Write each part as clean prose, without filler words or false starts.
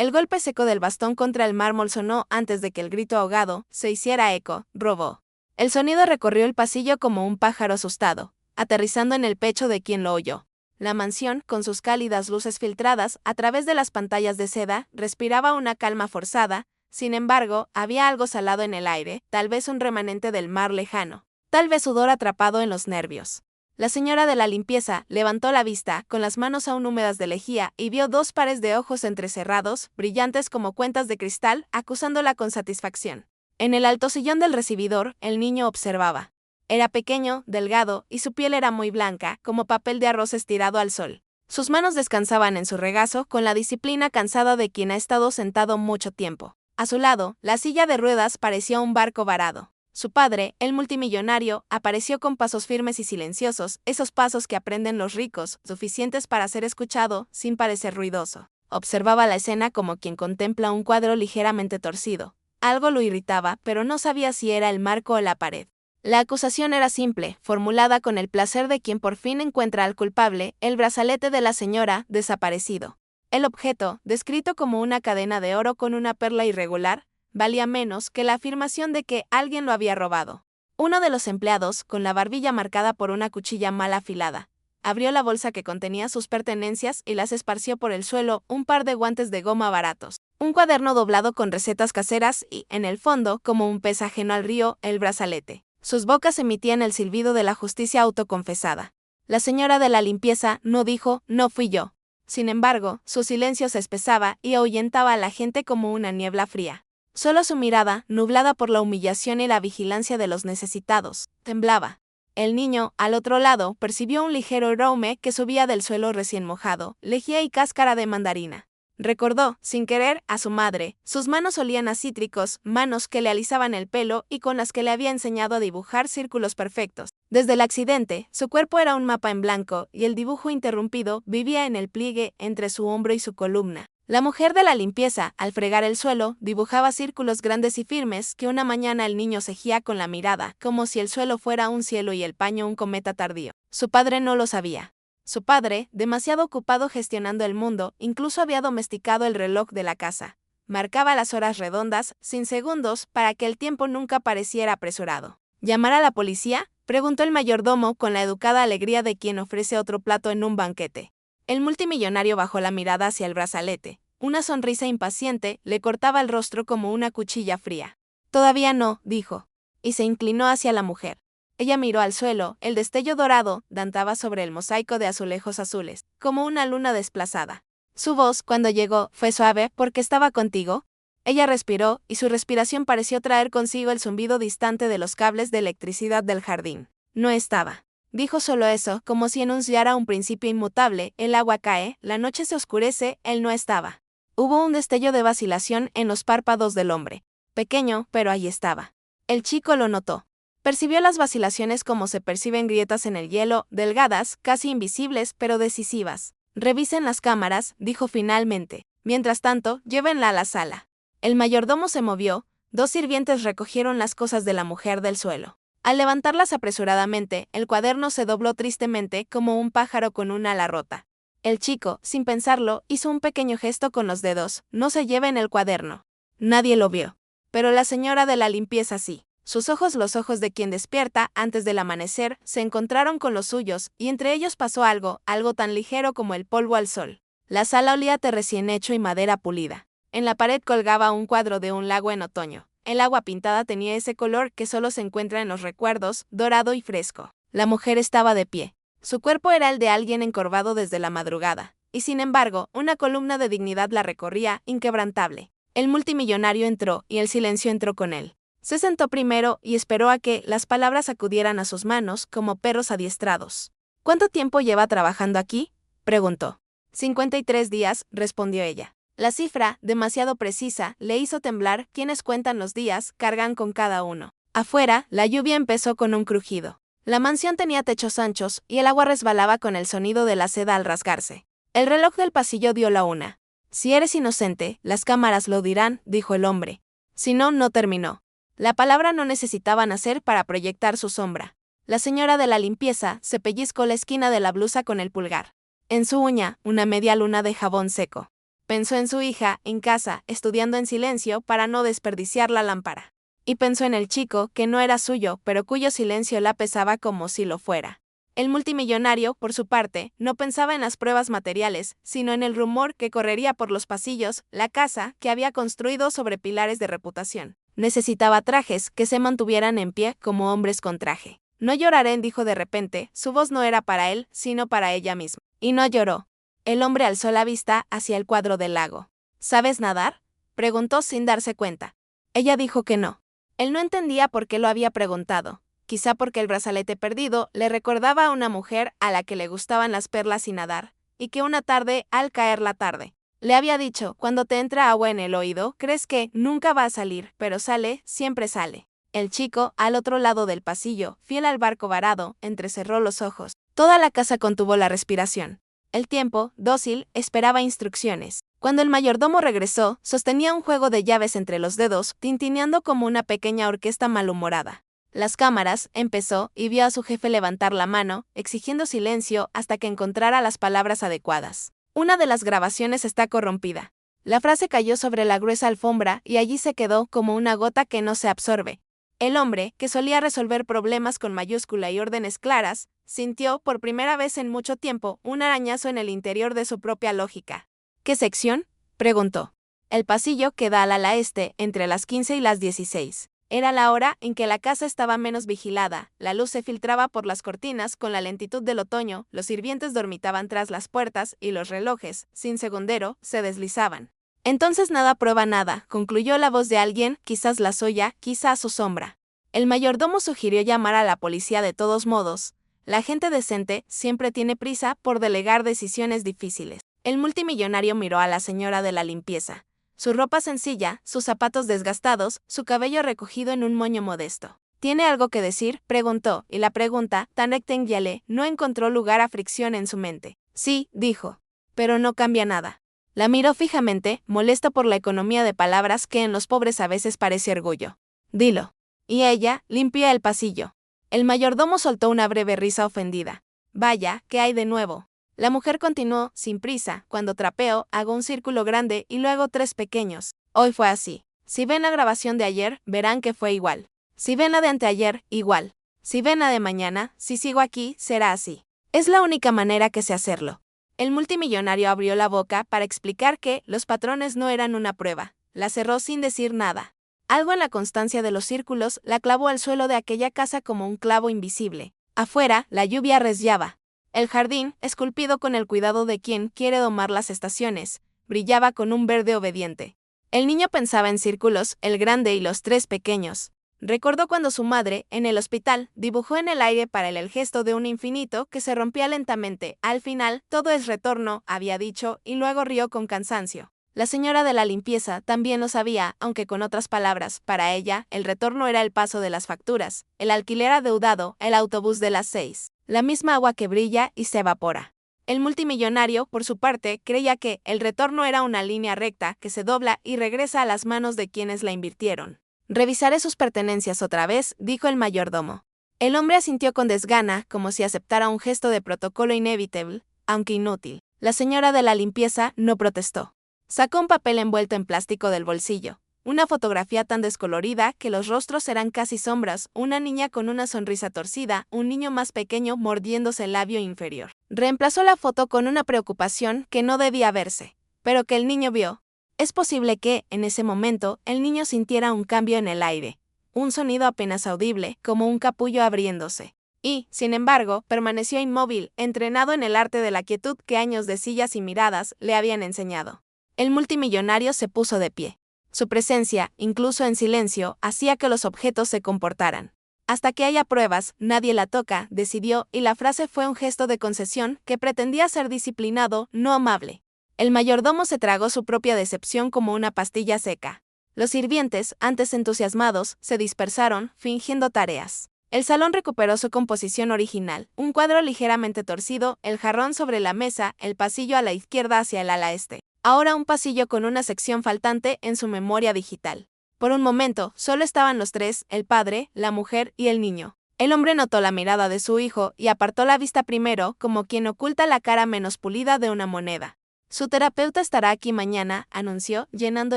El golpe seco del bastón contra el mármol sonó antes de que el grito ahogado se hiciera eco. Robó. El sonido recorrió el pasillo como un pájaro asustado, aterrizando en el pecho de quien lo oyó. La mansión, con sus cálidas luces filtradas a través de las pantallas de seda, respiraba una calma forzada. Sin embargo, había algo salado en el aire, tal vez un remanente del mar lejano, tal vez sudor atrapado en los nervios. La señora de la limpieza levantó la vista, con las manos aún húmedas de lejía, y vio dos pares de ojos entrecerrados, brillantes como cuentas de cristal, acusándola con satisfacción. En el alto sillón del recibidor, el niño observaba. Era pequeño, delgado, y su piel era muy blanca, como papel de arroz estirado al sol. Sus manos descansaban en su regazo con la disciplina cansada de quien ha estado sentado mucho tiempo. A su lado, la silla de ruedas parecía un barco varado. Su padre, el multimillonario, apareció con pasos firmes y silenciosos, esos pasos que aprenden los ricos, suficientes para ser escuchado, sin parecer ruidoso. Observaba la escena como quien contempla un cuadro ligeramente torcido. Algo lo irritaba, pero no sabía si era el marco o la pared. La acusación era simple, formulada con el placer de quien por fin encuentra al culpable, el brazalete de la señora, desaparecido. El objeto, descrito como una cadena de oro con una perla irregular, valía menos que la afirmación de que alguien lo había robado. Uno de los empleados, con la barbilla marcada por una cuchilla mal afilada, abrió la bolsa que contenía sus pertenencias y las esparció por el suelo, un par de guantes de goma baratos, un cuaderno doblado con recetas caseras y, en el fondo, como un pez ajeno al río, el brazalete. Sus bocas emitían el silbido de la justicia autoconfesada. La señora de la limpieza no dijo, no fui yo. Sin embargo, su silencio se espesaba y ahuyentaba a la gente como una niebla fría. Solo su mirada, nublada por la humillación y la vigilancia de los necesitados, temblaba. El niño, al otro lado, percibió un ligero aroma que subía del suelo recién mojado, lejía y cáscara de mandarina. Recordó, sin querer, a su madre. Sus manos olían a cítricos, manos que le alisaban el pelo y con las que le había enseñado a dibujar círculos perfectos. Desde el accidente, su cuerpo era un mapa en blanco, y el dibujo interrumpido vivía en el pliegue entre su hombro y su columna. La mujer de la limpieza, al fregar el suelo, dibujaba círculos grandes y firmes que una mañana el niño cegía con la mirada, como si el suelo fuera un cielo y el paño un cometa tardío. Su padre no lo sabía. Su padre, demasiado ocupado gestionando el mundo, incluso había domesticado el reloj de la casa. Marcaba las horas redondas, sin segundos, para que el tiempo nunca pareciera apresurado. ¿Llamar a la policía?, preguntó el mayordomo con la educada alegría de quien ofrece otro plato en un banquete. El multimillonario bajó la mirada hacia el brazalete. Una sonrisa impaciente le cortaba el rostro como una cuchilla fría. Todavía no, dijo, y se inclinó hacia la mujer. Ella miró al suelo, el destello dorado danzaba sobre el mosaico de azulejos azules, como una luna desplazada. Su voz, cuando llegó, fue suave, ¿porque estaba contigo? Ella respiró, y su respiración pareció traer consigo el zumbido distante de los cables de electricidad del jardín. No estaba. Dijo solo eso, como si enunciara un principio inmutable: el agua cae, la noche se oscurece, él no estaba. Hubo un destello de vacilación en los párpados del hombre. Pequeño, pero ahí estaba. El chico lo notó. Percibió las vacilaciones como se perciben grietas en el hielo, delgadas, casi invisibles, pero decisivas. Revisen las cámaras, dijo finalmente. Mientras tanto, llévenla a la sala. El mayordomo se movió, dos sirvientes recogieron las cosas de la mujer del suelo. Al levantarlas apresuradamente, el cuaderno se dobló tristemente como un pájaro con un ala rota. El chico, sin pensarlo, hizo un pequeño gesto con los dedos. No se lleven el cuaderno. Nadie lo vio. Pero la señora de la limpieza sí. Sus ojos, los ojos de quien despierta antes del amanecer, se encontraron con los suyos, y entre ellos pasó algo tan ligero como el polvo al sol. La sala olía a té recién hecho y madera pulida. En la pared colgaba un cuadro de un lago en otoño. El agua pintada tenía ese color que solo se encuentra en los recuerdos, dorado y fresco. La mujer estaba de pie. Su cuerpo era el de alguien encorvado desde la madrugada, y sin embargo, una columna de dignidad la recorría, inquebrantable. El multimillonario entró, y el silencio entró con él. Se sentó primero y esperó a que las palabras acudieran a sus manos como perros adiestrados. ¿Cuánto tiempo lleva trabajando aquí?, preguntó. 53 días, respondió ella. La cifra, demasiado precisa, le hizo temblar. Quienes cuentan los días cargan con cada uno. Afuera, la lluvia empezó con un crujido. La mansión tenía techos anchos y el agua resbalaba con el sonido de la seda al rasgarse. El reloj del pasillo dio la 1. Si eres inocente, las cámaras lo dirán, dijo el hombre. Si no, no terminó. La palabra no necesitaba nacer para proyectar su sombra. La señora de la limpieza se pellizcó la esquina de la blusa con el pulgar. En su uña, una media luna de jabón seco. Pensó en su hija, en casa, estudiando en silencio para no desperdiciar la lámpara. Y pensó en el chico, que no era suyo, pero cuyo silencio la pesaba como si lo fuera. El multimillonario, por su parte, no pensaba en las pruebas materiales, sino en el rumor que correría por los pasillos, la casa que había construido sobre pilares de reputación. Necesitaba trajes que se mantuvieran en pie como hombres con traje. No lloraré, dijo de repente, su voz no era para él, sino para ella misma. Y no lloró. El hombre alzó la vista hacia el cuadro del lago. ¿Sabes nadar?, preguntó sin darse cuenta. Ella dijo que no. Él no entendía por qué lo había preguntado. Quizá porque el brazalete perdido le recordaba a una mujer a la que le gustaban las perlas y nadar, y que una tarde, al caer la tarde, le había dicho: cuando te entra agua en el oído, crees que nunca va a salir, pero sale, siempre sale. El chico, al otro lado del pasillo, fiel al barco varado, entrecerró los ojos. Toda la casa contuvo la respiración. El tiempo, dócil, esperaba instrucciones. Cuando el mayordomo regresó, sostenía un juego de llaves entre los dedos, tintineando como una pequeña orquesta malhumorada. Las cámaras, empezó, y vio a su jefe levantar la mano, exigiendo silencio hasta que encontrara las palabras adecuadas. Una de las grabaciones está corrompida. La frase cayó sobre la gruesa alfombra y allí se quedó como una gota que no se absorbe. El hombre, que solía resolver problemas con mayúscula y órdenes claras, sintió, por primera vez en mucho tiempo, un arañazo en el interior de su propia lógica. ¿Qué sección?, preguntó. El pasillo que da al ala este, entre las 15 y las 16. Era la hora en que la casa estaba menos vigilada, la luz se filtraba por las cortinas con la lentitud del otoño, los sirvientes dormitaban tras las puertas y los relojes, sin segundero, se deslizaban. Entonces nada prueba nada, concluyó la voz de alguien, quizás la suya, quizás su sombra. El mayordomo sugirió llamar a la policía de todos modos. La gente decente siempre tiene prisa por delegar decisiones difíciles. El multimillonario miró a la señora de la limpieza. Su ropa sencilla, sus zapatos desgastados, su cabello recogido en un moño modesto. ¿Tiene algo que decir?, preguntó, y la pregunta, tan rectangular, no encontró lugar a fricción en su mente. Sí, dijo. Pero no cambia nada. La miró fijamente, molesto por la economía de palabras que en los pobres a veces parece orgullo. Dilo. Y ella, limpia el pasillo. El mayordomo soltó una breve risa ofendida. Vaya, ¿qué hay de nuevo? La mujer continuó, sin prisa: cuando trapeo, hago un círculo grande y luego 3 pequeños. Hoy fue así. Si ven la grabación de ayer, verán que fue igual. Si ven la de anteayer, igual. Si ven la de mañana, si sigo aquí, será así. Es la única manera que sé hacerlo. El multimillonario abrió la boca para explicar que los patrones no eran una prueba. La cerró sin decir nada. Algo en la constancia de los círculos la clavó al suelo de aquella casa como un clavo invisible. Afuera, la lluvia reciaba. El jardín, esculpido con el cuidado de quien quiere domar las estaciones, brillaba con un verde obediente. El niño pensaba en círculos, el grande y los 3 pequeños. Recordó cuando su madre, en el hospital, dibujó en el aire para él el gesto de un infinito que se rompía lentamente. Al final, todo es retorno, había dicho, y luego rió con cansancio. La señora de la limpieza también lo sabía, aunque con otras palabras. Para ella, el retorno era el paso de las facturas, el alquiler adeudado, el autobús de las 6. La misma agua que brilla y se evapora. El multimillonario, por su parte, creía que el retorno era una línea recta que se dobla y regresa a las manos de quienes la invirtieron. Revisaré sus pertenencias otra vez, dijo el mayordomo. El hombre asintió con desgana, como si aceptara un gesto de protocolo inevitable, aunque inútil. La señora de la limpieza no protestó. Sacó un papel envuelto en plástico del bolsillo. Una fotografía tan descolorida que los rostros eran casi sombras, una niña con una sonrisa torcida, un niño más pequeño mordiéndose el labio inferior. Reemplazó la foto con una preocupación que no debía verse, pero que el niño vio. Es posible que, en ese momento, el niño sintiera un cambio en el aire, un sonido apenas audible, como un capullo abriéndose. Y, sin embargo, permaneció inmóvil, entrenado en el arte de la quietud que años de sillas y miradas le habían enseñado. El multimillonario se puso de pie. Su presencia, incluso en silencio, hacía que los objetos se comportaran. Hasta que haya pruebas, nadie la toca, decidió, y la frase fue un gesto de concesión que pretendía ser disciplinado, no amable. El mayordomo se tragó su propia decepción como una pastilla seca. Los sirvientes, antes entusiasmados, se dispersaron, fingiendo tareas. El salón recuperó su composición original, un cuadro ligeramente torcido, el jarrón sobre la mesa, el pasillo a la izquierda hacia el ala este. Ahora un pasillo con una sección faltante en su memoria digital. Por un momento, solo estaban los 3, el padre, la mujer y el niño. El hombre notó la mirada de su hijo y apartó la vista primero, como quien oculta la cara menos pulida de una moneda. Su terapeuta estará aquí mañana, anunció, llenando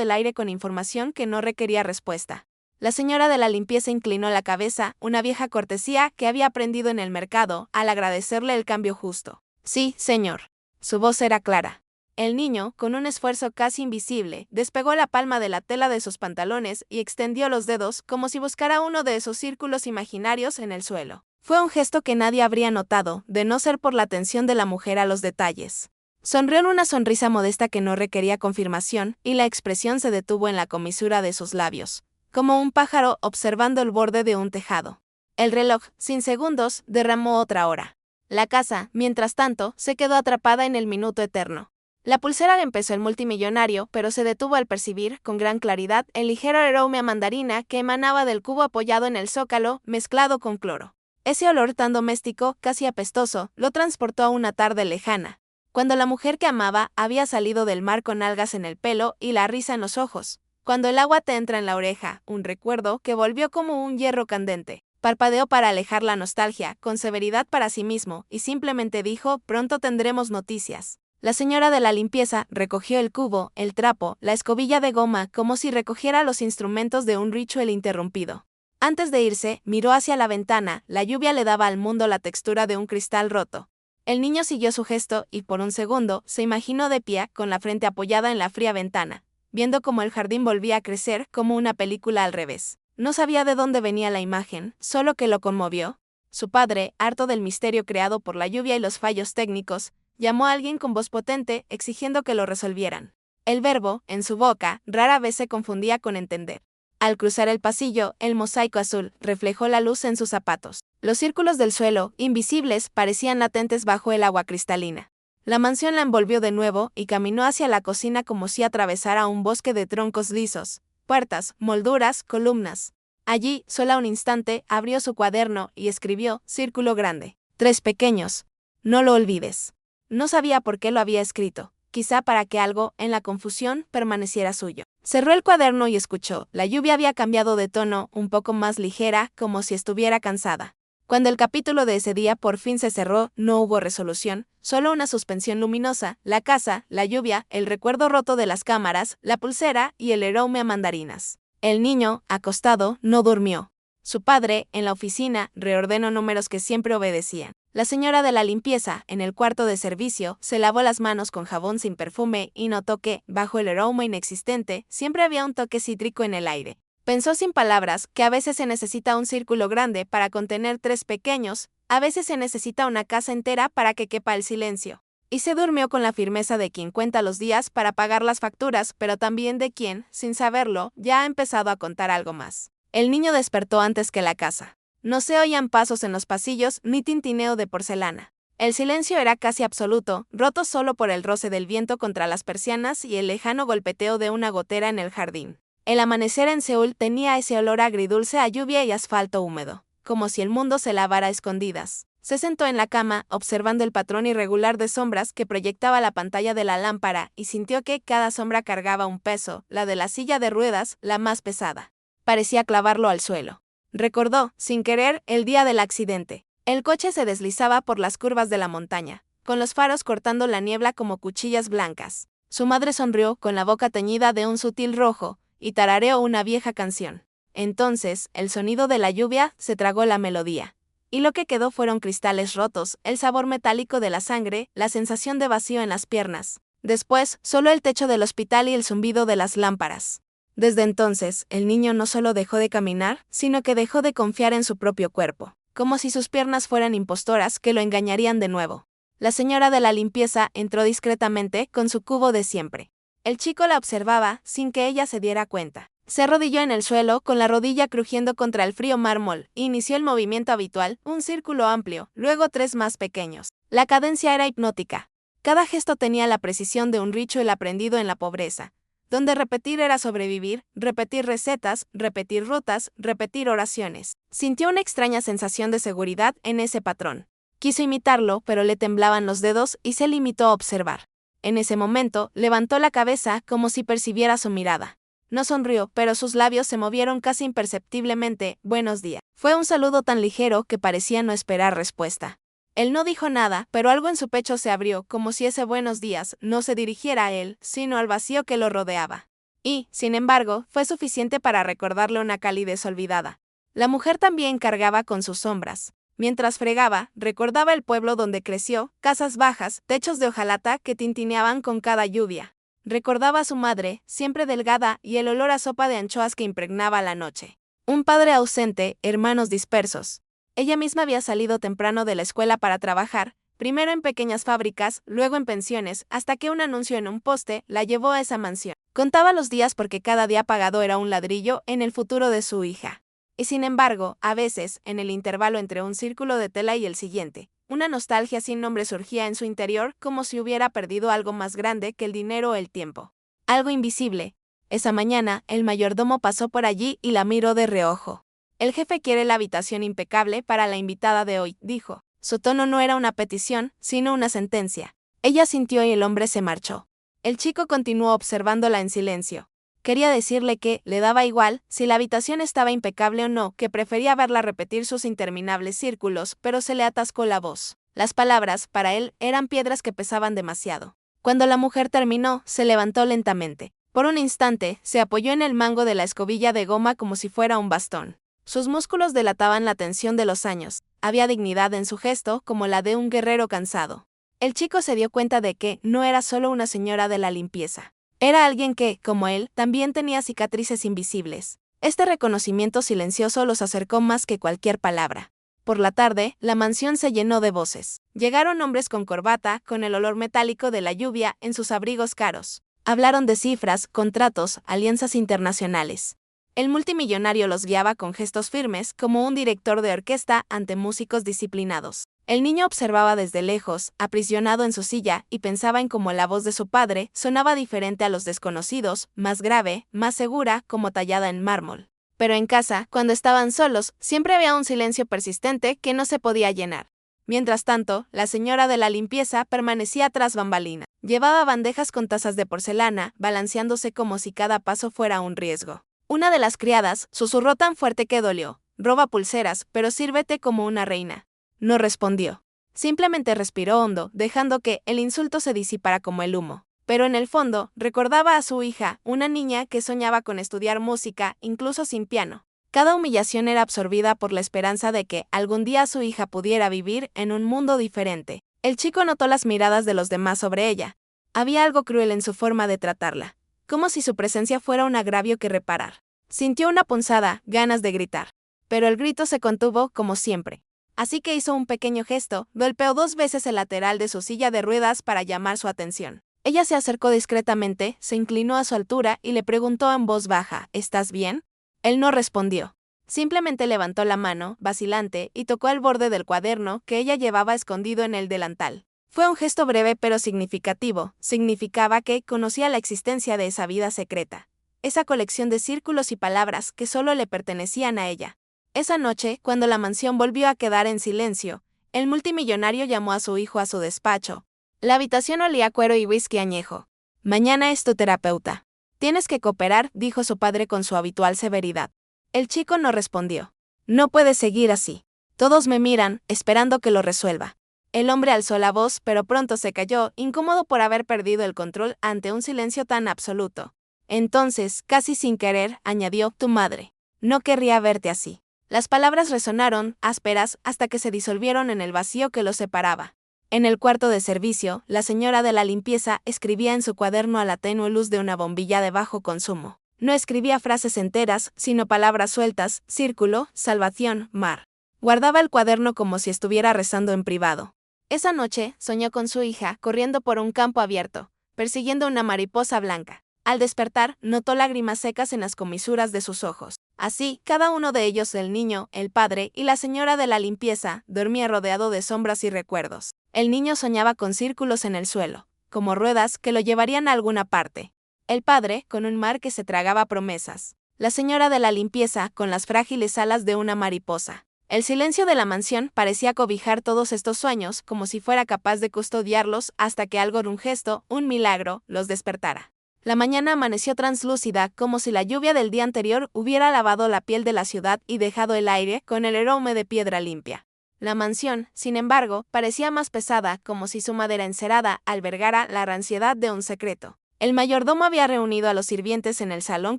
el aire con información que no requería respuesta. La señora de la limpieza inclinó la cabeza, una vieja cortesía que había aprendido en el mercado, al agradecerle el cambio justo. Sí, señor. Su voz era clara. El niño, con un esfuerzo casi invisible, despegó la palma de la tela de sus pantalones y extendió los dedos como si buscara uno de esos círculos imaginarios en el suelo. Fue un gesto que nadie habría notado, de no ser por la atención de la mujer a los detalles. Sonrió en una sonrisa modesta que no requería confirmación, y la expresión se detuvo en la comisura de sus labios, como un pájaro observando el borde de un tejado. El reloj, sin segundos, derramó otra hora. La casa, mientras tanto, se quedó atrapada en el minuto eterno. La pulsera empezó el multimillonario, pero se detuvo al percibir, con gran claridad, el ligero aroma a mandarina que emanaba del cubo apoyado en el zócalo, mezclado con cloro. Ese olor tan doméstico, casi apestoso, lo transportó a una tarde lejana, cuando la mujer que amaba había salido del mar con algas en el pelo y la risa en los ojos. Cuando el agua te entra en la oreja, un recuerdo que volvió como un hierro candente. Parpadeó para alejar la nostalgia, con severidad para sí mismo, y simplemente dijo: pronto tendremos noticias. La señora de la limpieza recogió el cubo, el trapo, la escobilla de goma, como si recogiera los instrumentos de un ritual interrumpido. Antes de irse, miró hacia la ventana, la lluvia le daba al mundo la textura de un cristal roto. El niño siguió su gesto y por un segundo se imaginó de pie, con la frente apoyada en la fría ventana, viendo cómo el jardín volvía a crecer como una película al revés. No sabía de dónde venía la imagen, solo que lo conmovió. Su padre, harto del misterio creado por la lluvia y los fallos técnicos, llamó a alguien con voz potente, exigiendo que lo resolvieran. El verbo, en su boca, rara vez se confundía con entender. Al cruzar el pasillo, el mosaico azul reflejó la luz en sus zapatos. Los círculos del suelo, invisibles, parecían latentes bajo el agua cristalina. La mansión la envolvió de nuevo y caminó hacia la cocina como si atravesara un bosque de troncos lisos, puertas, molduras, columnas. Allí, sola un instante, abrió su cuaderno y escribió: círculo grande. 3 pequeños. No lo olvides. No sabía por qué lo había escrito, quizá para que algo, en la confusión, permaneciera suyo. Cerró el cuaderno y escuchó. La lluvia había cambiado de tono, un poco más ligera, como si estuviera cansada. Cuando el capítulo de ese día por fin se cerró, no hubo resolución, solo una suspensión luminosa, la casa, la lluvia, el recuerdo roto de las cámaras, la pulsera y el aroma a mandarinas. El niño, acostado, no durmió. Su padre, en la oficina, reordenó números que siempre obedecían. La señora de la limpieza, en el cuarto de servicio, se lavó las manos con jabón sin perfume y notó que, bajo el aroma inexistente, siempre había un toque cítrico en el aire. Pensó sin palabras que a veces se necesita un círculo grande para contener 3 pequeños, a veces se necesita una casa entera para que quepa el silencio. Y se durmió con la firmeza de quien cuenta los días para pagar las facturas, pero también de quien, sin saberlo, ya ha empezado a contar algo más. El niño despertó antes que la casa. No se oían pasos en los pasillos ni tintineo de porcelana. El silencio era casi absoluto, roto solo por el roce del viento contra las persianas y el lejano golpeteo de una gotera en el jardín. El amanecer en Seúl tenía ese olor agridulce a lluvia y asfalto húmedo, como si el mundo se lavara a escondidas. Se sentó en la cama, observando el patrón irregular de sombras que proyectaba la pantalla de la lámpara, y sintió que cada sombra cargaba un peso, la de la silla de ruedas, la más pesada. Parecía clavarlo al suelo. Recordó, sin querer, el día del accidente. El coche se deslizaba por las curvas de la montaña, con los faros cortando la niebla como cuchillas blancas. Su madre sonrió, con la boca teñida de un sutil rojo, y tarareó una vieja canción. Entonces, el sonido de la lluvia se tragó la melodía. Y lo que quedó fueron cristales rotos, el sabor metálico de la sangre, la sensación de vacío en las piernas. Después, solo el techo del hospital y el zumbido de las lámparas. Desde entonces, el niño no solo dejó de caminar, sino que dejó de confiar en su propio cuerpo, como si sus piernas fueran impostoras que lo engañarían de nuevo. La señora de la limpieza entró discretamente con su cubo de siempre. El chico la observaba sin que ella se diera cuenta. Se arrodilló en el suelo, con la rodilla crujiendo contra el frío mármol, e inició el movimiento habitual, un círculo amplio, luego 3 más pequeños. La cadencia era hipnótica. Cada gesto tenía la precisión de un ritual aprendido en la pobreza, donde repetir era sobrevivir, repetir recetas, repetir rutas, repetir oraciones. Sintió una extraña sensación de seguridad en ese patrón. Quiso imitarlo, pero le temblaban los dedos y se limitó a observar. En ese momento, levantó la cabeza como si percibiera su mirada. No sonrió, pero sus labios se movieron casi imperceptiblemente. Buenos días. Fue un saludo tan ligero que parecía no esperar respuesta. Él no dijo nada, pero algo en su pecho se abrió, como si ese buenos días no se dirigiera a él, sino al vacío que lo rodeaba. Y, sin embargo, fue suficiente para recordarle una calidez olvidada. La mujer también cargaba con sus sombras. Mientras fregaba, recordaba el pueblo donde creció, casas bajas, techos de hojalata que tintineaban con cada lluvia. Recordaba a su madre, siempre delgada, y el olor a sopa de anchoas que impregnaba la noche. Un padre ausente, hermanos dispersos. Ella misma había salido temprano de la escuela para trabajar, primero en pequeñas fábricas, luego en pensiones, hasta que un anuncio en un poste la llevó a esa mansión. Contaba los días porque cada día pagado era un ladrillo en el futuro de su hija. Y sin embargo, a veces, en el intervalo entre un círculo de tela y el siguiente, una nostalgia sin nombre surgía en su interior como si hubiera perdido algo más grande que el dinero o el tiempo. Algo invisible. Esa mañana, el mayordomo pasó por allí y la miró de reojo. El jefe quiere la habitación impecable para la invitada de hoy, dijo. Su tono no era una petición, sino una sentencia. Ella sintió y el hombre se marchó. El chico continuó observándola en silencio. Quería decirle que le daba igual si la habitación estaba impecable o no, que prefería verla repetir sus interminables círculos, pero se le atascó la voz. Las palabras, para él, eran piedras que pesaban demasiado. Cuando la mujer terminó, se levantó lentamente. Por un instante, se apoyó en el mango de la escobilla de goma como si fuera un bastón. Sus músculos delataban la tensión de los años. Había dignidad en su gesto, como la de un guerrero cansado. El chico se dio cuenta de que no era solo una señora de la limpieza. Era alguien que, como él, también tenía cicatrices invisibles. Este reconocimiento silencioso los acercó más que cualquier palabra. Por la tarde, la mansión se llenó de voces. Llegaron hombres con corbata, con el olor metálico de la lluvia en sus abrigos caros. Hablaron de cifras, contratos, alianzas internacionales. El multimillonario los guiaba con gestos firmes, como un director de orquesta ante músicos disciplinados. El niño observaba desde lejos, aprisionado en su silla, y pensaba en cómo la voz de su padre sonaba diferente a los desconocidos, más grave, más segura, como tallada en mármol. Pero en casa, cuando estaban solos, siempre había un silencio persistente que no se podía llenar. Mientras tanto, la señora de la limpieza permanecía tras bambalina. Llevaba bandejas con tazas de porcelana, balanceándose como si cada paso fuera un riesgo. Una de las criadas susurró tan fuerte que dolió. Roba pulseras, pero sírvete como una reina. No respondió. Simplemente respiró hondo, dejando que el insulto se disipara como el humo. Pero en el fondo, recordaba a su hija, una niña que soñaba con estudiar música, incluso sin piano. Cada humillación era absorbida por la esperanza de que algún día su hija pudiera vivir en un mundo diferente. El chico notó las miradas de los demás sobre ella. Había algo cruel en su forma de tratarla, como si su presencia fuera un agravio que reparar. Sintió una punzada, ganas de gritar. Pero el grito se contuvo, como siempre. Así que hizo un pequeño gesto, golpeó 2 veces el lateral de su silla de ruedas para llamar su atención. Ella se acercó discretamente, se inclinó a su altura y le preguntó en voz baja, ¿estás bien? Él no respondió. Simplemente levantó la mano, vacilante, y tocó el borde del cuaderno que ella llevaba escondido en el delantal. Fue un gesto breve pero significativo. Significaba que conocía la existencia de esa vida secreta. Esa colección de círculos y palabras que solo le pertenecían a ella. Esa noche, cuando la mansión volvió a quedar en silencio, el multimillonario llamó a su hijo a su despacho. La habitación olía a cuero y whisky añejo. Mañana es tu terapeuta. Tienes que cooperar, dijo su padre con su habitual severidad. El chico no respondió. No puedes seguir así. Todos me miran, esperando que lo resuelva. El hombre alzó la voz, pero pronto se calló, incómodo por haber perdido el control ante un silencio tan absoluto. Entonces, casi sin querer, añadió, tu madre. No querría verte así. Las palabras resonaron, ásperas, hasta que se disolvieron en el vacío que los separaba. En el cuarto de servicio, la señora de la limpieza escribía en su cuaderno a la tenue luz de una bombilla de bajo consumo. No escribía frases enteras, sino palabras sueltas, círculo, salvación, mar. Guardaba el cuaderno como si estuviera rezando en privado. Esa noche, soñó con su hija, corriendo por un campo abierto, persiguiendo una mariposa blanca. Al despertar, notó lágrimas secas en las comisuras de sus ojos. Así, cada uno de ellos, el niño, el padre y la señora de la limpieza, dormía rodeado de sombras y recuerdos. El niño soñaba con círculos en el suelo, como ruedas que lo llevarían a alguna parte. El padre, con un mar que se tragaba promesas. La señora de la limpieza, con las frágiles alas de una mariposa. El silencio de la mansión parecía cobijar todos estos sueños, como si fuera capaz de custodiarlos hasta que algo de un gesto, un milagro, los despertara. La mañana amaneció translúcida, como si la lluvia del día anterior hubiera lavado la piel de la ciudad y dejado el aire con el aroma de piedra limpia. La mansión, sin embargo, parecía más pesada, como si su madera encerada albergara la ranciedad de un secreto. El mayordomo había reunido a los sirvientes en el salón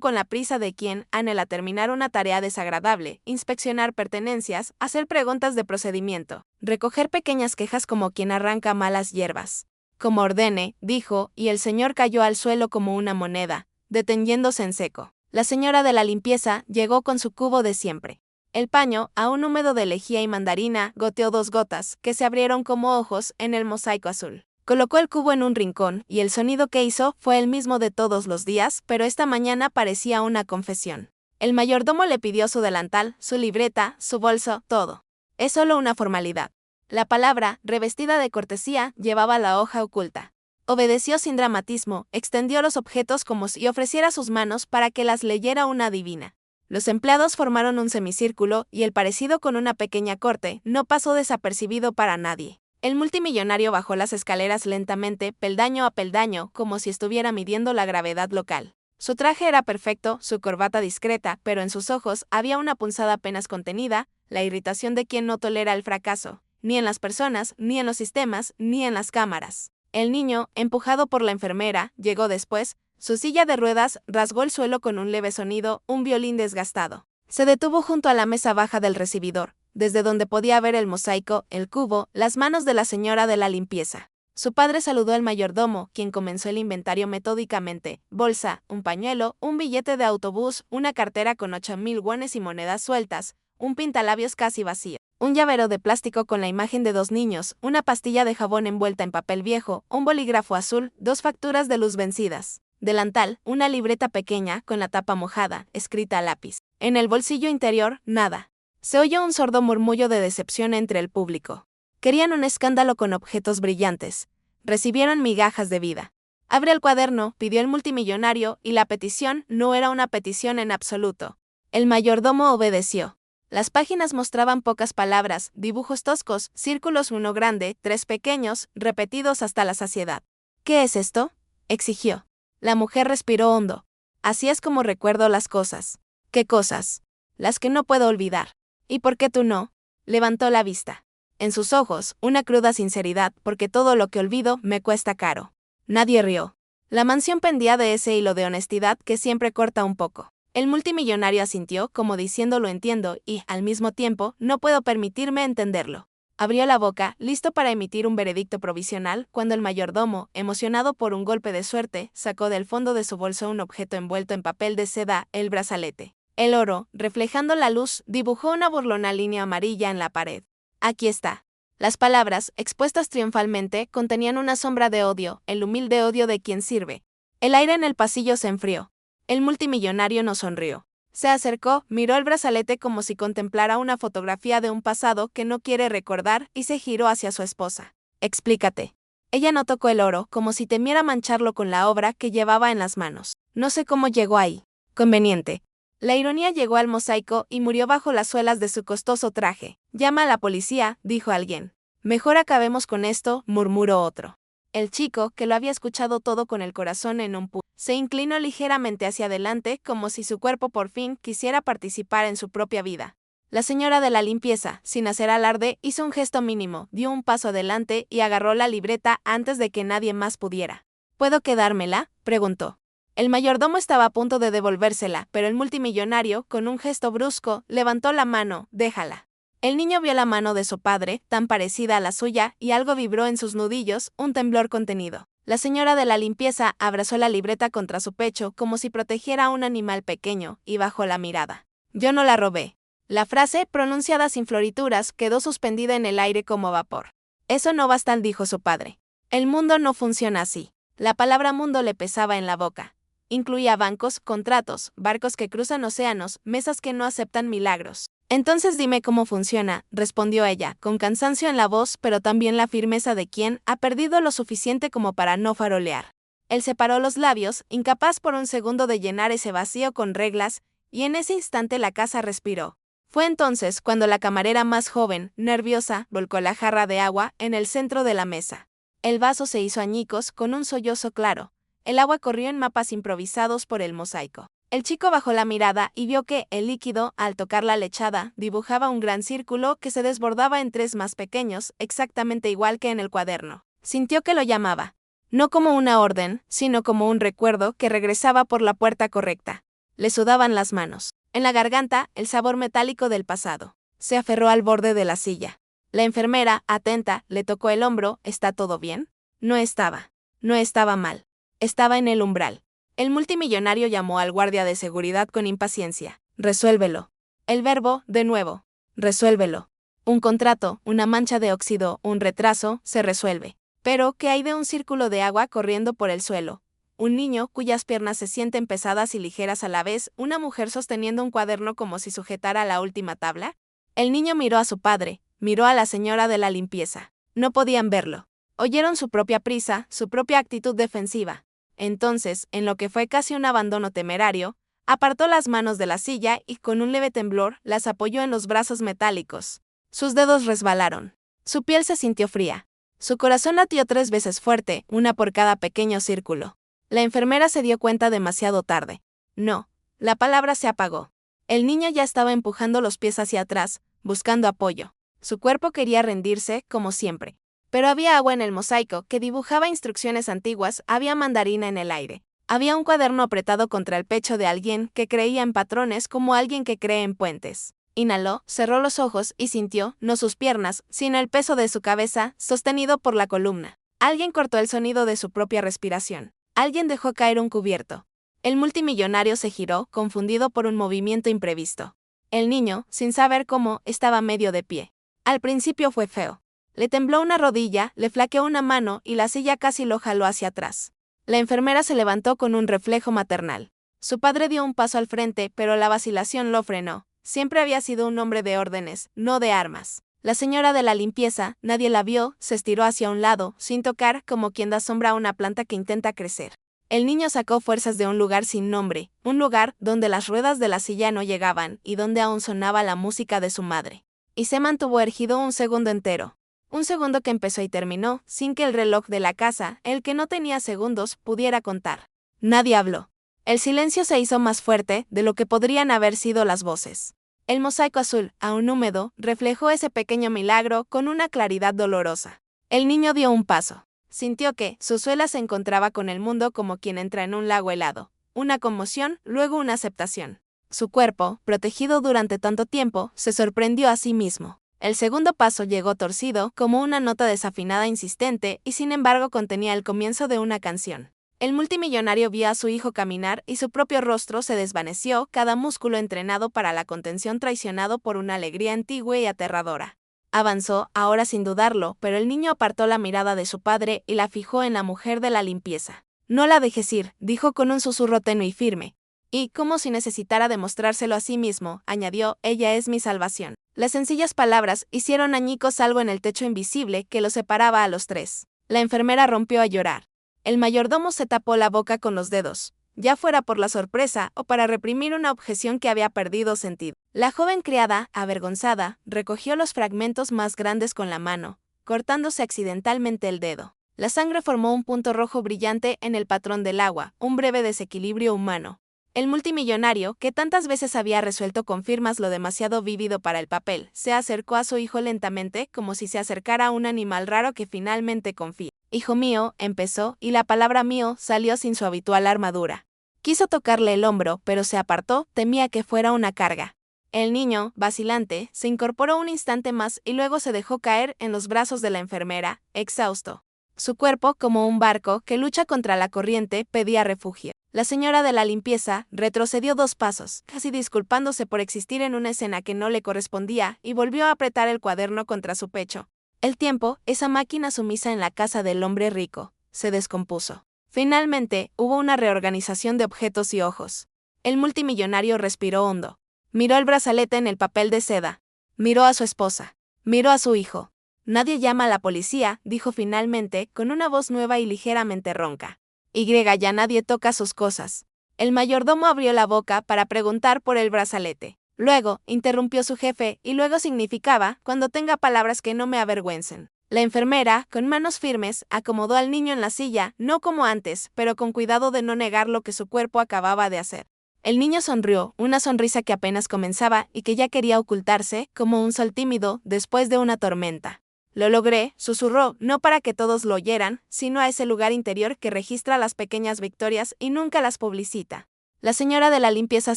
con la prisa de quien anhela terminar una tarea desagradable, inspeccionar pertenencias, hacer preguntas de procedimiento, recoger pequeñas quejas como quien arranca malas hierbas. Como ordene, dijo, y el señor cayó al suelo como una moneda, deteniéndose en seco. La señora de la limpieza llegó con su cubo de siempre. El paño, aún húmedo de lejía y mandarina, goteó 2 gotas, que se abrieron como ojos en el mosaico azul. Colocó el cubo en un rincón, y el sonido que hizo fue el mismo de todos los días, pero esta mañana parecía una confesión. El mayordomo le pidió su delantal, su libreta, su bolso, todo. Es solo una formalidad. La palabra, revestida de cortesía, llevaba la hoja oculta. Obedeció sin dramatismo, extendió los objetos como si ofreciera sus manos para que las leyera una adivina. Los empleados formaron un semicírculo y el parecido con una pequeña corte no pasó desapercibido para nadie. El multimillonario bajó las escaleras lentamente, peldaño a peldaño, como si estuviera midiendo la gravedad local. Su traje era perfecto, su corbata discreta, pero en sus ojos había una punzada apenas contenida, la irritación de quien no tolera el fracaso, ni en las personas, ni en los sistemas, ni en las cámaras. El niño, empujado por la enfermera, llegó después. Su silla de ruedas rasgó el suelo con un leve sonido, un violín desgastado. Se detuvo junto a la mesa baja del recibidor, desde donde podía ver el mosaico, el cubo, las manos de la señora de la limpieza. Su padre saludó al mayordomo, quien comenzó el inventario metódicamente: bolsa, un pañuelo, un billete de autobús, una cartera con 8,000 wones y monedas sueltas, un pintalabios casi vacío, un llavero de plástico con la imagen de 2 niños, una pastilla de jabón envuelta en papel viejo, un bolígrafo azul, 2 facturas de luz vencidas. Delantal, una libreta pequeña con la tapa mojada, escrita a lápiz. En el bolsillo interior, nada. Se oyó un sordo murmullo de decepción entre el público. Querían un escándalo con objetos brillantes. Recibieron migajas de vida. Abre el cuaderno, pidió el multimillonario, y la petición no era una petición en absoluto. El mayordomo obedeció. Las páginas mostraban pocas palabras, dibujos toscos, círculos, uno grande, 3 pequeños, repetidos hasta la saciedad. ¿Qué es esto?, exigió. La mujer respiró hondo. Así es como recuerdo las cosas. ¿Qué cosas? Las que no puedo olvidar. ¿Y por qué tú no? Levantó la vista. En sus ojos, una cruda sinceridad, porque todo lo que olvido me cuesta caro. Nadie rió. La mansión pendía de ese hilo de honestidad que siempre corta un poco. El multimillonario asintió, como diciendo lo entiendo y, al mismo tiempo, no puedo permitirme entenderlo. Abrió la boca, listo para emitir un veredicto provisional, cuando el mayordomo, emocionado por un golpe de suerte, sacó del fondo de su bolso un objeto envuelto en papel de seda, el brazalete. El oro, reflejando la luz, dibujó una burlona línea amarilla en la pared. Aquí está. Las palabras, expuestas triunfalmente, contenían una sombra de odio, el humilde odio de quien sirve. El aire en el pasillo se enfrió. El multimillonario no sonrió. Se acercó, miró el brazalete como si contemplara una fotografía de un pasado que no quiere recordar y se giró hacia su esposa. Explícate. Ella no tocó el oro, como si temiera mancharlo con la obra que llevaba en las manos. No sé cómo llegó ahí. Conveniente. La ironía llegó al mosaico y murió bajo las suelas de su costoso traje. Llama a la policía, dijo alguien. Mejor acabemos con esto, murmuró otro. El chico, que lo había escuchado todo con el corazón en un puño, se inclinó ligeramente hacia adelante como si su cuerpo por fin quisiera participar en su propia vida. La señora de la limpieza, sin hacer alarde, hizo un gesto mínimo, dio un paso adelante y agarró la libreta antes de que nadie más pudiera. ¿Puedo quedármela?, preguntó. El mayordomo estaba a punto de devolvérsela, pero el multimillonario, con un gesto brusco, levantó la mano: déjala. El niño vio la mano de su padre, tan parecida a la suya, y algo vibró en sus nudillos, un temblor contenido. La señora de la limpieza abrazó la libreta contra su pecho como si protegiera a un animal pequeño, y bajó la mirada. Yo no la robé. La frase, pronunciada sin florituras, quedó suspendida en el aire como vapor. Eso no basta, dijo su padre. El mundo no funciona así. La palabra mundo le pesaba en la boca. Incluía bancos, contratos, barcos que cruzan océanos, mesas que no aceptan milagros. Entonces dime cómo funciona, respondió ella, con cansancio en la voz, pero también la firmeza de quien ha perdido lo suficiente como para no farolear. Él separó los labios, incapaz por un segundo de llenar ese vacío con reglas, y en ese instante la casa respiró. Fue entonces cuando la camarera más joven, nerviosa, volcó la jarra de agua en el centro de la mesa. El vaso se hizo añicos con un sollozo claro. El agua corrió en mapas improvisados por el mosaico. El chico bajó la mirada y vio que el líquido, al tocar la lechada, dibujaba un gran círculo que se desbordaba en 3 más pequeños, exactamente igual que en el cuaderno. Sintió que lo llamaba. No como una orden, sino como un recuerdo que regresaba por la puerta correcta. Le sudaban las manos. En la garganta, el sabor metálico del pasado. Se aferró al borde de la silla. La enfermera, atenta, le tocó el hombro. ¿Está todo bien? No estaba. No estaba mal. Estaba en el umbral. El multimillonario llamó al guardia de seguridad con impaciencia. Resuélvelo. El verbo, de nuevo. Resuélvelo. Un contrato, una mancha de óxido, un retraso, se resuelve. Pero, ¿qué hay de un círculo de agua corriendo por el suelo? Un niño cuyas piernas se sienten pesadas y ligeras a la vez, una mujer sosteniendo un cuaderno como si sujetara la última tabla. El niño miró a su padre, miró a la señora de la limpieza. No podían verlo. Oyeron su propia prisa, su propia actitud defensiva. Entonces, en lo que fue casi un abandono temerario, apartó las manos de la silla y con un leve temblor las apoyó en los brazos metálicos. Sus dedos resbalaron. Su piel se sintió fría. Su corazón latió 3 veces fuerte, una por cada pequeño círculo. La enfermera se dio cuenta demasiado tarde. No, la palabra se apagó. El niño ya estaba empujando los pies hacia atrás, buscando apoyo. Su cuerpo quería rendirse, como siempre. Pero había agua en el mosaico que dibujaba instrucciones antiguas, había mandarina en el aire. Había un cuaderno apretado contra el pecho de alguien que creía en patrones como alguien que cree en puentes. Inhaló, cerró los ojos y sintió, no sus piernas, sino el peso de su cabeza, sostenido por la columna. Alguien cortó el sonido de su propia respiración. Alguien dejó caer un cubierto. El multimillonario se giró, confundido por un movimiento imprevisto. El niño, sin saber cómo, estaba medio de pie. Al principio fue feo. Le tembló una rodilla, le flaqueó una mano y la silla casi lo jaló hacia atrás. La enfermera se levantó con un reflejo maternal. Su padre dio un paso al frente, pero la vacilación lo frenó. Siempre había sido un hombre de órdenes, no de armas. La señora de la limpieza, nadie la vio, se estiró hacia un lado, sin tocar, como quien da sombra a una planta que intenta crecer. El niño sacó fuerzas de un lugar sin nombre, un lugar donde las ruedas de la silla no llegaban y donde aún sonaba la música de su madre. Y se mantuvo erguido un segundo entero. Un segundo que empezó y terminó, sin que el reloj de la casa, el que no tenía segundos, pudiera contar. Nadie habló. El silencio se hizo más fuerte de lo que podrían haber sido las voces. El mosaico azul, aún húmedo, reflejó ese pequeño milagro con una claridad dolorosa. El niño dio un paso. Sintió que su suela se encontraba con el mundo como quien entra en un lago helado. Una conmoción, luego una aceptación. Su cuerpo, protegido durante tanto tiempo, se sorprendió a sí mismo. El segundo paso llegó torcido, como una nota desafinada insistente, y sin embargo contenía el comienzo de una canción. El multimillonario vio a su hijo caminar y su propio rostro se desvaneció, cada músculo entrenado para la contención traicionado por una alegría antigua y aterradora. Avanzó, ahora sin dudarlo, pero el niño apartó la mirada de su padre y la fijó en la mujer de la limpieza. No la dejes ir, dijo con un susurro tenue y firme. Y, como si necesitara demostrárselo a sí mismo, añadió, ella es mi salvación. Las sencillas palabras hicieron añicos algo en el techo invisible que los separaba a los 3. La enfermera rompió a llorar. El mayordomo se tapó la boca con los dedos, ya fuera por la sorpresa o para reprimir una objeción que había perdido sentido. La joven criada, avergonzada, recogió los fragmentos más grandes con la mano, cortándose accidentalmente el dedo. La sangre formó un punto rojo brillante en el patrón del agua, un breve desequilibrio humano. El multimillonario, que tantas veces había resuelto con firmas lo demasiado vívido para el papel, se acercó a su hijo lentamente, como si se acercara a un animal raro que finalmente confía. Hijo mío, empezó, y la palabra mío salió sin su habitual armadura. Quiso tocarle el hombro, pero se apartó, temía que fuera una carga. El niño, vacilante, se incorporó un instante más y luego se dejó caer en los brazos de la enfermera, exhausto. Su cuerpo, como un barco que lucha contra la corriente, pedía refugio. La señora de la limpieza retrocedió 2 pasos, casi disculpándose por existir en una escena que no le correspondía, y volvió a apretar el cuaderno contra su pecho. El tiempo, esa máquina sumisa en la casa del hombre rico, se descompuso. Finalmente, hubo una reorganización de objetos y ojos. El multimillonario respiró hondo. Miró el brazalete en el papel de seda. Miró a su esposa. Miró a su hijo. Nadie llama a la policía, dijo finalmente, con una voz nueva y ligeramente ronca. Ya nadie toca sus cosas. El mayordomo abrió la boca para preguntar por el brazalete. Luego, interrumpió su jefe, y luego significaba, cuando tenga palabras que no me avergüencen. La enfermera, con manos firmes, acomodó al niño en la silla, no como antes, pero con cuidado de no negar lo que su cuerpo acababa de hacer. El niño sonrió, una sonrisa que apenas comenzaba y que ya quería ocultarse, como un sol tímido después de una tormenta. Lo logré, susurró, no para que todos lo oyeran, sino a ese lugar interior que registra las pequeñas victorias y nunca las publicita. La señora de la limpieza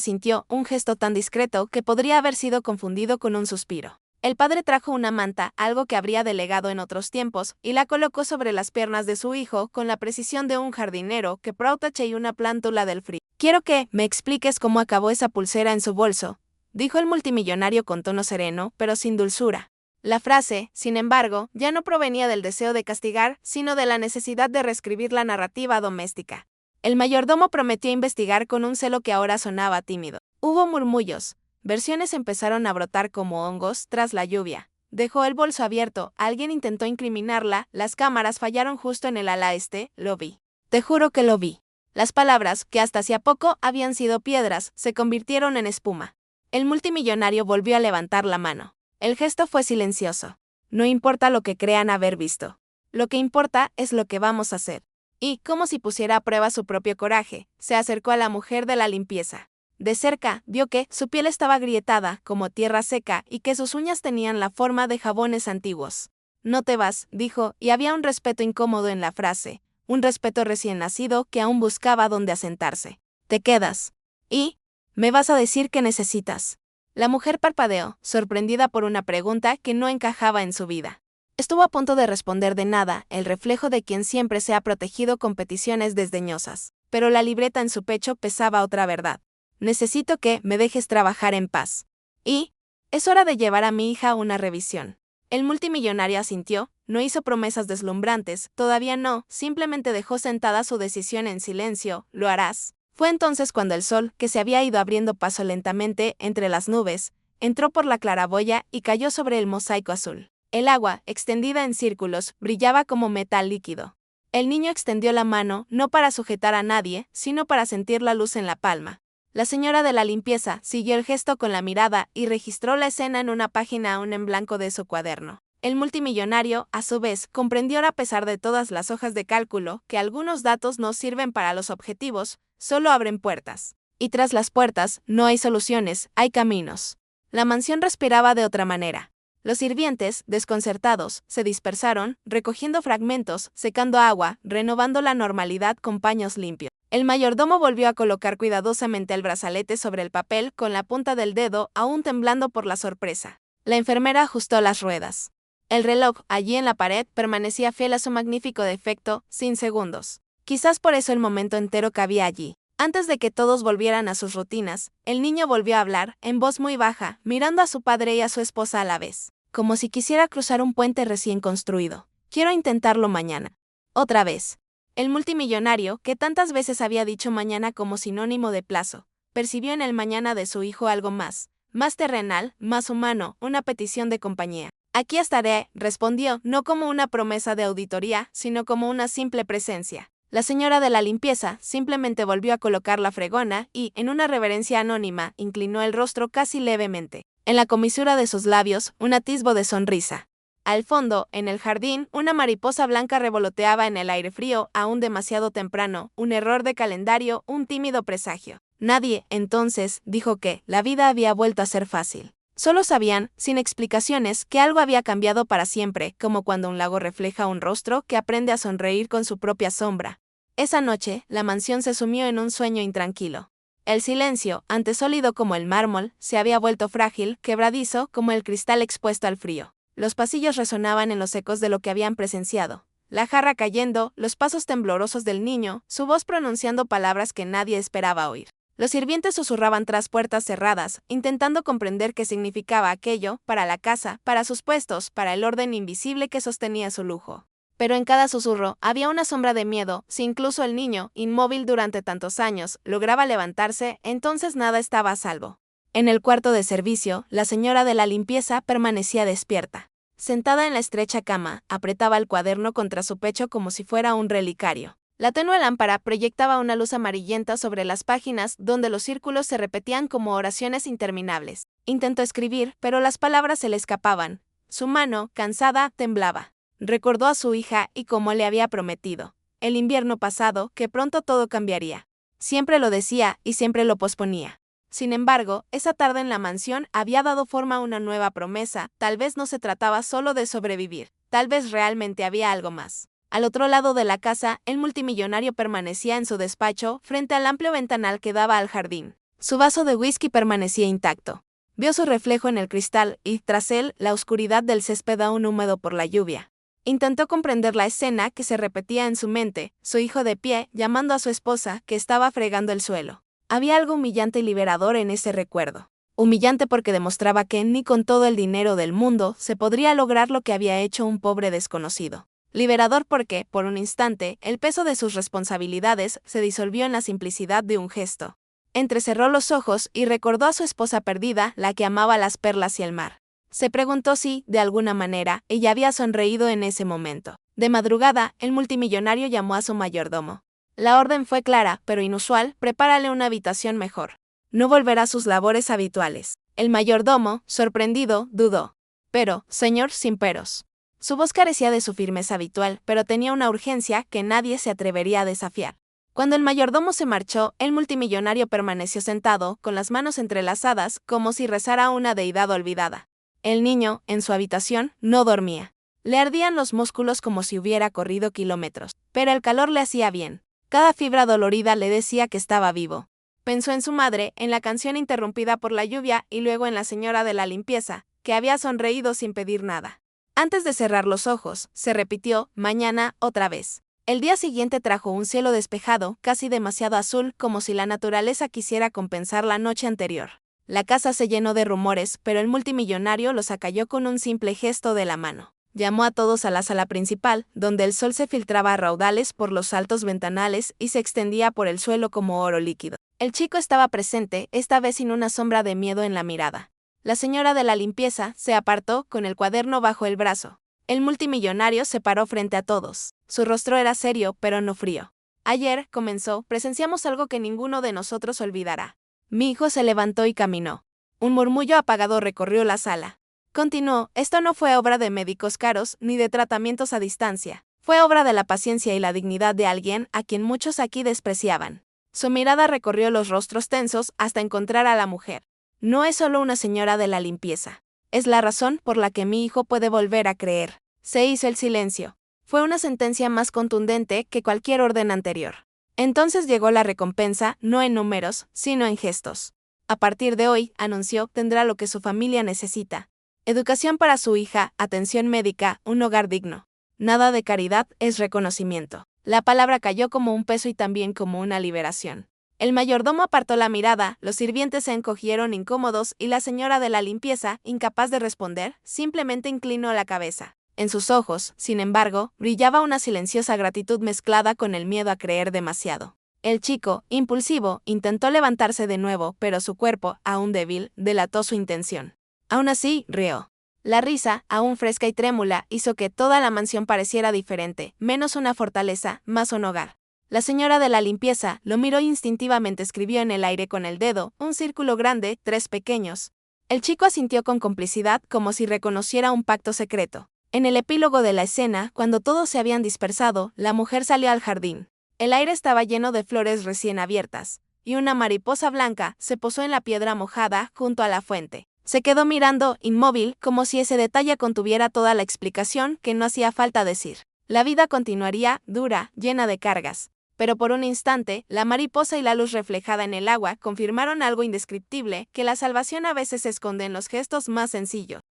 sintió un gesto tan discreto que podría haber sido confundido con un suspiro. El padre trajo una manta, algo que habría delegado en otros tiempos, y la colocó sobre las piernas de su hijo con la precisión de un jardinero que protege una plántula del frío. Quiero que me expliques cómo acabó esa pulsera en su bolso, dijo el multimillonario con tono sereno, pero sin dulzura. La frase, sin embargo, ya no provenía del deseo de castigar, sino de la necesidad de reescribir la narrativa doméstica. El mayordomo prometió investigar con un celo que ahora sonaba tímido. Hubo murmullos. Versiones empezaron a brotar como hongos tras la lluvia. Dejó el bolso abierto, alguien intentó incriminarla, las cámaras fallaron justo en el ala este, lo vi. Te juro que lo vi. Las palabras, que hasta hacía poco habían sido piedras, se convirtieron en espuma. El multimillonario volvió a levantar la mano. El gesto fue silencioso. No importa lo que crean haber visto. Lo que importa es lo que vamos a hacer. Y, como si pusiera a prueba su propio coraje, se acercó a la mujer de la limpieza. De cerca, vio que su piel estaba agrietada, como tierra seca, y que sus uñas tenían la forma de jabones antiguos. No te vas, dijo, y había un respeto incómodo en la frase, un respeto recién nacido que aún buscaba dónde asentarse. Te quedas. ¿Y? ¿Me vas a decir qué necesitas? La mujer parpadeó, sorprendida por una pregunta que no encajaba en su vida. Estuvo a punto de responder de nada, el reflejo de quien siempre se ha protegido con peticiones desdeñosas. Pero la libreta en su pecho pesaba otra verdad. Necesito que me dejes trabajar en paz. Y es hora de llevar a mi hija a una revisión. El multimillonario asintió, no hizo promesas deslumbrantes, todavía no, simplemente dejó sentada su decisión en silencio, lo harás. Fue entonces cuando el sol, que se había ido abriendo paso lentamente entre las nubes, entró por la claraboya y cayó sobre el mosaico azul. El agua, extendida en círculos, brillaba como metal líquido. El niño extendió la mano, no para sujetar a nadie, sino para sentir la luz en la palma. La señora de la limpieza siguió el gesto con la mirada y registró la escena en una página aún en blanco de su cuaderno. El multimillonario, a su vez, comprendió a pesar de todas las hojas de cálculo que algunos datos no sirven para los objetivos, solo abren puertas. Y tras las puertas, no hay soluciones, hay caminos. La mansión respiraba de otra manera. Los sirvientes, desconcertados, se dispersaron, recogiendo fragmentos, secando agua, renovando la normalidad con paños limpios. El mayordomo volvió a colocar cuidadosamente el brazalete sobre el papel con la punta del dedo aún temblando por la sorpresa. La enfermera ajustó las ruedas. El reloj, allí en la pared, permanecía fiel a su magnífico defecto, sin segundos. Quizás por eso el momento entero cabía allí. Antes de que todos volvieran a sus rutinas, el niño volvió a hablar, en voz muy baja, mirando a su padre y a su esposa a la vez, como si quisiera cruzar un puente recién construido. Quiero intentarlo mañana. Otra vez. El multimillonario, que tantas veces había dicho mañana como sinónimo de plazo, percibió en el mañana de su hijo algo más terrenal, más humano, una petición de compañía. Aquí estaré, respondió, no como una promesa de auditoría, sino como una simple presencia. La señora de la limpieza simplemente volvió a colocar la fregona y, en una reverencia anónima, inclinó el rostro casi levemente. En la comisura de sus labios, un atisbo de sonrisa. Al fondo, en el jardín, una mariposa blanca revoloteaba en el aire frío, aún demasiado temprano, un error de calendario, un tímido presagio. Nadie, entonces, dijo que la vida había vuelto a ser fácil. Solo sabían, sin explicaciones, que algo había cambiado para siempre, como cuando un lago refleja un rostro que aprende a sonreír con su propia sombra. Esa noche, la mansión se sumió en un sueño intranquilo. El silencio, antes sólido como el mármol, se había vuelto frágil, quebradizo, como el cristal expuesto al frío. Los pasillos resonaban en los ecos de lo que habían presenciado. La jarra cayendo, los pasos temblorosos del niño, su voz pronunciando palabras que nadie esperaba oír. Los sirvientes susurraban tras puertas cerradas, intentando comprender qué significaba aquello, para la casa, para sus puestos, para el orden invisible que sostenía su lujo. Pero en cada susurro había una sombra de miedo, si incluso el niño, inmóvil durante tantos años, lograba levantarse, entonces nada estaba a salvo. En el cuarto de servicio, la señora de la limpieza permanecía despierta. Sentada en la estrecha cama, apretaba el cuaderno contra su pecho como si fuera un relicario. La tenue lámpara proyectaba una luz amarillenta sobre las páginas donde los círculos se repetían como oraciones interminables. Intentó escribir, pero las palabras se le escapaban. Su mano, cansada, temblaba. Recordó a su hija y como le había prometido, el invierno pasado, que pronto todo cambiaría. Siempre lo decía y siempre lo posponía. Sin embargo, esa tarde en la mansión había dado forma a una nueva promesa. Tal vez no se trataba solo de sobrevivir, tal vez realmente había algo más. Al otro lado de la casa, el multimillonario permanecía en su despacho, frente al amplio ventanal que daba al jardín. Su vaso de whisky permanecía intacto. Vio su reflejo en el cristal y, tras él, la oscuridad del césped aún húmedo por la lluvia. Intentó comprender la escena que se repetía en su mente, su hijo de pie, llamando a su esposa, que estaba fregando el suelo. Había algo humillante y liberador en ese recuerdo. Humillante porque demostraba que ni con todo el dinero del mundo se podría lograr lo que había hecho un pobre desconocido. Liberador porque, por un instante, el peso de sus responsabilidades se disolvió en la simplicidad de un gesto. Entrecerró los ojos y recordó a su esposa perdida, la que amaba las perlas y el mar. Se preguntó si, de alguna manera, ella había sonreído en ese momento. De madrugada, el multimillonario llamó a su mayordomo. La orden fue clara, pero inusual: prepárale una habitación mejor. No volverá a sus labores habituales. El mayordomo, sorprendido, dudó. Pero, señor, sin peros. Su voz carecía de su firmeza habitual, pero tenía una urgencia que nadie se atrevería a desafiar. Cuando el mayordomo se marchó, el multimillonario permaneció sentado, con las manos entrelazadas, como si rezara a una deidad olvidada. El niño, en su habitación, no dormía. Le ardían los músculos como si hubiera corrido kilómetros, pero el calor le hacía bien. Cada fibra dolorida le decía que estaba vivo. Pensó en su madre, en la canción interrumpida por la lluvia y luego en la señora de la limpieza, que había sonreído sin pedir nada. Antes de cerrar los ojos, se repitió: mañana, otra vez. El día siguiente trajo un cielo despejado, casi demasiado azul, como si la naturaleza quisiera compensar la noche anterior. La casa se llenó de rumores, pero el multimillonario los acalló con un simple gesto de la mano. Llamó a todos a la sala principal, donde el sol se filtraba a raudales por los altos ventanales y se extendía por el suelo como oro líquido. El chico estaba presente, esta vez sin una sombra de miedo en la mirada. La señora de la limpieza se apartó, con el cuaderno bajo el brazo. El multimillonario se paró frente a todos. Su rostro era serio, pero no frío. Ayer, comenzó, presenciamos algo que ninguno de nosotros olvidará. Mi hijo se levantó y caminó. Un murmullo apagado recorrió la sala. Continuó: esto no fue obra de médicos caros ni de tratamientos a distancia. Fue obra de la paciencia y la dignidad de alguien a quien muchos aquí despreciaban. Su mirada recorrió los rostros tensos hasta encontrar a la mujer. No es solo una señora de la limpieza. Es la razón por la que mi hijo puede volver a creer. Se hizo el silencio. Fue una sentencia más contundente que cualquier orden anterior. Entonces llegó la recompensa, no en números, sino en gestos. A partir de hoy, anunció, tendrá lo que su familia necesita. Educación para su hija, atención médica, un hogar digno. Nada de caridad, es reconocimiento. La palabra cayó como un peso y también como una liberación. El mayordomo apartó la mirada, los sirvientes se encogieron incómodos y la señora de la limpieza, incapaz de responder, simplemente inclinó la cabeza. En sus ojos, sin embargo, brillaba una silenciosa gratitud mezclada con el miedo a creer demasiado. El chico, impulsivo, intentó levantarse de nuevo, pero su cuerpo, aún débil, delató su intención. Aún así, rió. La risa, aún fresca y trémula, hizo que toda la mansión pareciera diferente, menos una fortaleza, más un hogar. La señora de la limpieza lo miró e instintivamente escribió en el aire con el dedo, un círculo grande, 3 pequeños. El chico asintió con complicidad, como si reconociera un pacto secreto. En el epílogo de la escena, cuando todos se habían dispersado, la mujer salió al jardín. El aire estaba lleno de flores recién abiertas, y una mariposa blanca se posó en la piedra mojada junto a la fuente. Se quedó mirando, inmóvil, como si ese detalle contuviera toda la explicación que no hacía falta decir. La vida continuaría, dura, llena de cargas. Pero por un instante, la mariposa y la luz reflejada en el agua confirmaron algo indescriptible, que la salvación a veces se esconde en los gestos más sencillos.